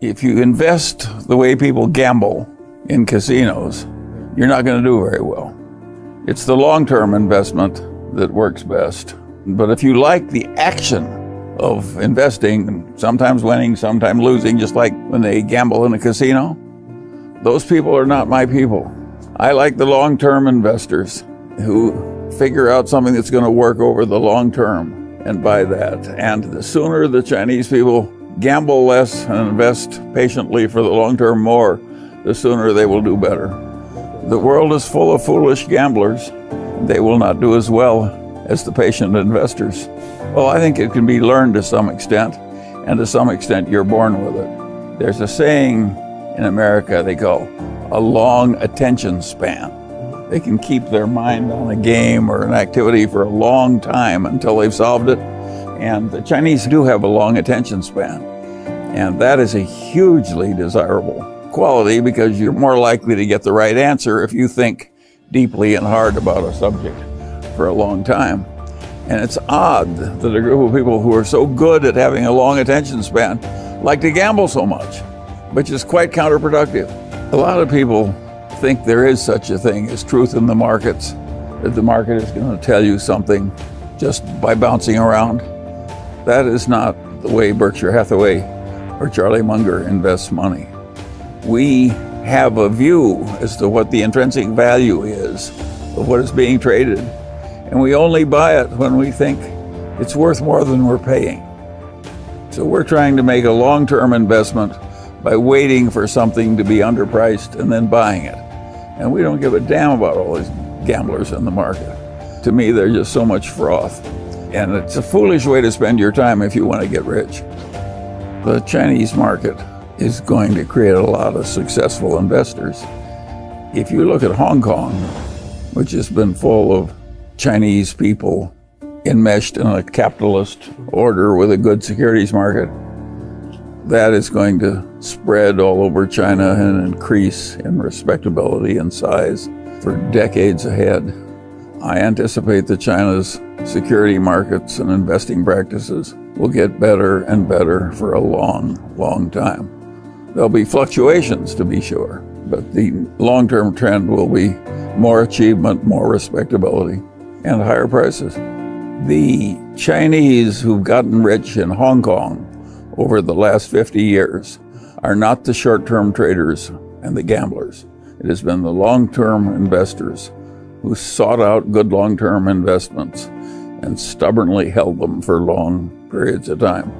If you invest the way people gamble in casinos, you're not going to do very well. It's the long-term investment that works best. But if you like the action of investing, sometimes winning, sometimes losing, just like when they gamble in a casino, those people are not my people. I like the long-term investors who figure out something that's going to work over the long term and buy that. And the sooner the Chinese people gamble less and invest patiently for the long term more, the sooner they will do better. The world is full of foolish gamblers. They will not do as well as the patient investors. Well, I think it can be learned to some extent, and to some extent you're born with it. There's a saying in America they call a long attention span. They can keep their mind on a game or an activity for a long time until they've solved it. And the Chinese do have a long attention span. And that is a hugely desirable quality because you're more likely to get the right answer if you think deeply and hard about a subject for a long time. And it's odd that a group of people who are so good at having a long attention span like to gamble so much, which is quite counterproductive. A lot of people think there is such a thing as truth in the markets, that the market is going to tell you something just by bouncing around. That is not the way Berkshire Hathaway or Charlie Munger invests money. We have a view as to what the intrinsic value is of what is being traded, and we only buy it when we think it's worth more than we're paying. So we're trying to make a long-term investment by waiting for something to be underpriced and then buying it. And we don't give a damn about all these gamblers in the market. To me, they're just so much froth. And it's a foolish way to spend your time if you want to get rich. The Chinese market is going to create a lot of successful investors. If you look at Hong Kong, which has been full of Chinese people enmeshed in a capitalist order with a good securities market, that is going to spread all over China and increase in respectability and size for decades ahead. I anticipate that China's security markets and investing practices will get better and better for a long, long time. There'll be fluctuations, to be sure, but the long-term trend will be more achievement, more respectability, and higher prices. The Chinese who've gotten rich in Hong Kong over the last 50 years are not the short-term traders and the gamblers. It has been the long-term investors who sought out good long-term investments and stubbornly held them for long periods of time.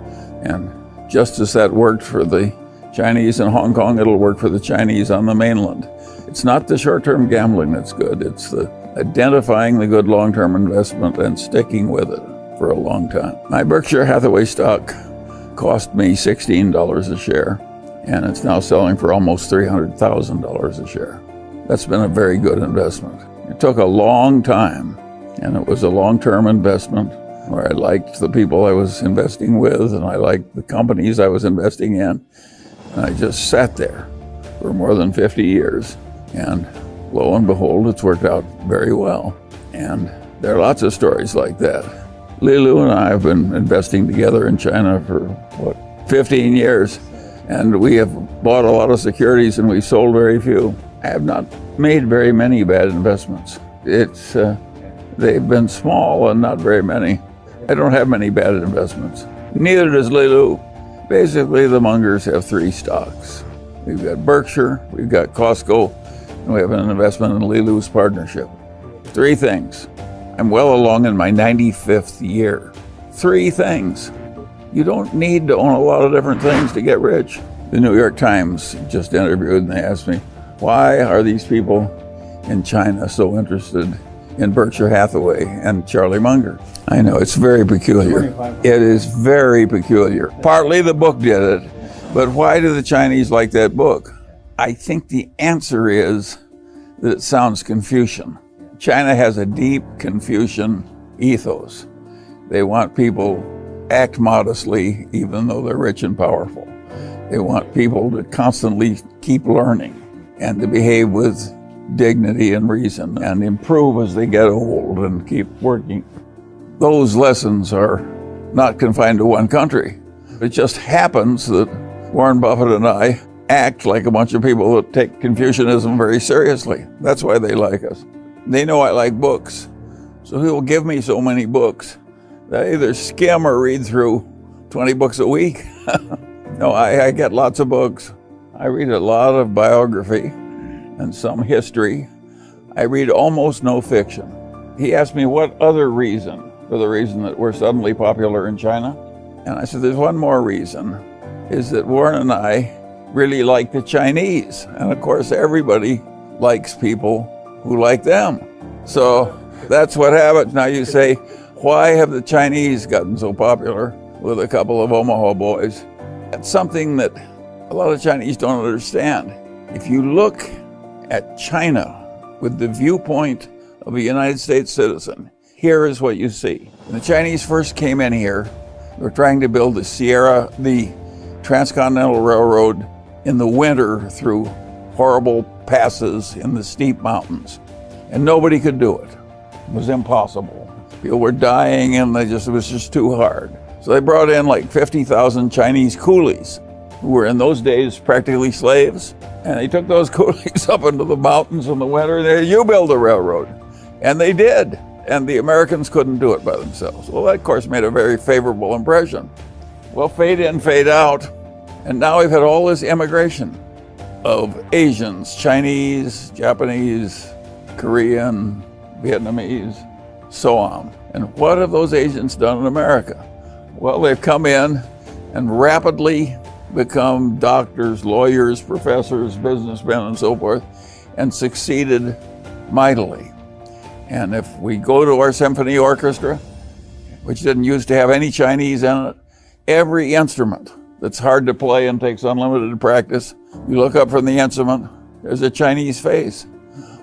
And just as that worked for the Chinese in Hong Kong, it'll work for the Chinese on the mainland. It's not the short-term gambling that's good, it's the identifying the good long-term investment and sticking with it for a long time. My Berkshire Hathaway stock cost me $16 a share, and it's now selling for almost $300,000 a share. That's been a very good investment. It took a long time, and it was a long-term investment where I liked the people I was investing with, and I liked the companies I was investing in. And I just sat there for more than 50 years, and lo and behold, it's worked out very well. And there are lots of stories like that. Lilu and I have been investing together in China for, 15 years, and we have bought a lot of securities and we've sold very few. I have not made very many bad investments. They've been small and not very many. I don't have many bad investments. Neither does Lilu. Basically, the Mungers have three stocks. We've got Berkshire, we've got Costco, and we have an investment in Lilu's partnership. Three things. I'm well along in my 95th year. Three things. You don't need to own a lot of different things to get rich. The New York Times just interviewed and they asked me, why are these people in China so interested in Berkshire Hathaway and Charlie Munger? I know, it's very peculiar. It is very peculiar. Partly the book did it, but why do the Chinese like that book? I think the answer is that it sounds Confucian. China has a deep Confucian ethos. They want people to act modestly even though they're rich and powerful. They want people to constantly keep learning and to behave with dignity and reason and improve as they get old and keep working. Those lessons are not confined to one country. It just happens that Warren Buffett and I act like a bunch of people that take Confucianism very seriously. That's why they like us. They know I like books, so he will give me so many books that I either skim or read through 20 books a week. No, I get lots of books. I read a lot of biography and some history. I read almost no fiction. He asked me what other reason for the reason that we're suddenly popular in China. And I said, there's one more reason, is that Warren and I really like the Chinese. And of course, everybody likes people who like them. So that's what happens. Now you say, why have the Chinese gotten so popular with a couple of Omaha boys? That's something that a lot of Chinese don't understand. If you look at China with the viewpoint of a United States citizen, here is what you see. When the Chinese first came in here, they were trying to build the Transcontinental Railroad in the winter through horrible passes in the steep mountains. And nobody could do it. It was impossible. People were dying and it was just too hard. So they brought in like 50,000 Chinese coolies, who were in those days practically slaves. And they took those coolies up into the mountains in the winter and they said, you build a railroad. And they did. And the Americans couldn't do it by themselves. Well, that of course made a very favorable impression. Well, fade in, fade out. And now we've had all this immigration of Asians, Chinese, Japanese, Korean, Vietnamese, so on. And what have those Asians done in America? Well, they've come in and rapidly become doctors, lawyers, professors, businessmen, and so forth, and succeeded mightily. And if we go to our symphony orchestra, which didn't used to have any Chinese in it, every instrument that's hard to play and takes unlimited practice, you look up from the instrument, there's a Chinese face.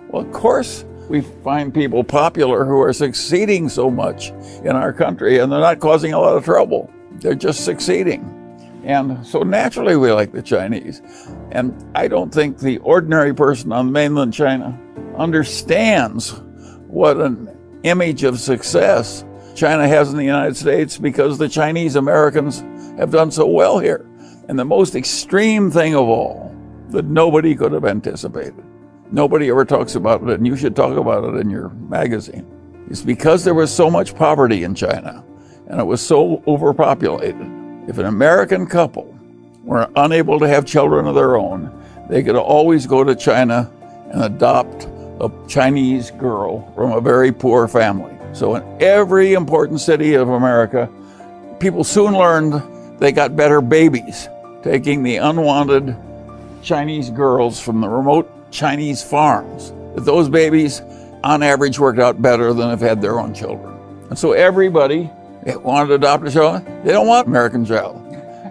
Well, of course, we find people popular who are succeeding so much in our country, and they're not causing a lot of trouble. They're just succeeding. And so naturally we like the Chinese. And I don't think the ordinary person on mainland China understands what an image of success China has in the United States because the Chinese Americans have done so well here. And the most extreme thing of all that nobody could have anticipated, nobody ever talks about it, and you should talk about it in your magazine, is because there was so much poverty in China and it was so overpopulated. If an American couple were unable to have children of their own, they could always go to China and adopt a Chinese girl from a very poor family. So in every important city of America, people soon learned they got better babies, taking the unwanted Chinese girls from the remote Chinese farms. That those babies, on average, worked out better than if they had their own children. And so everybody wanted to adopt a child. They don't want an American child.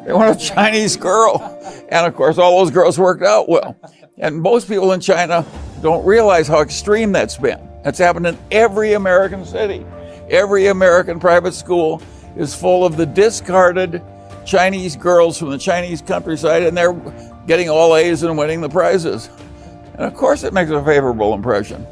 They want a Chinese girl. And of course, all those girls worked out well. And most people in China don't realize how extreme that's been. That's happened in every American city. Every American private school is full of the discarded Chinese girls from the Chinese countryside, and they're getting all A's and winning the prizes. And of course it makes a favorable impression.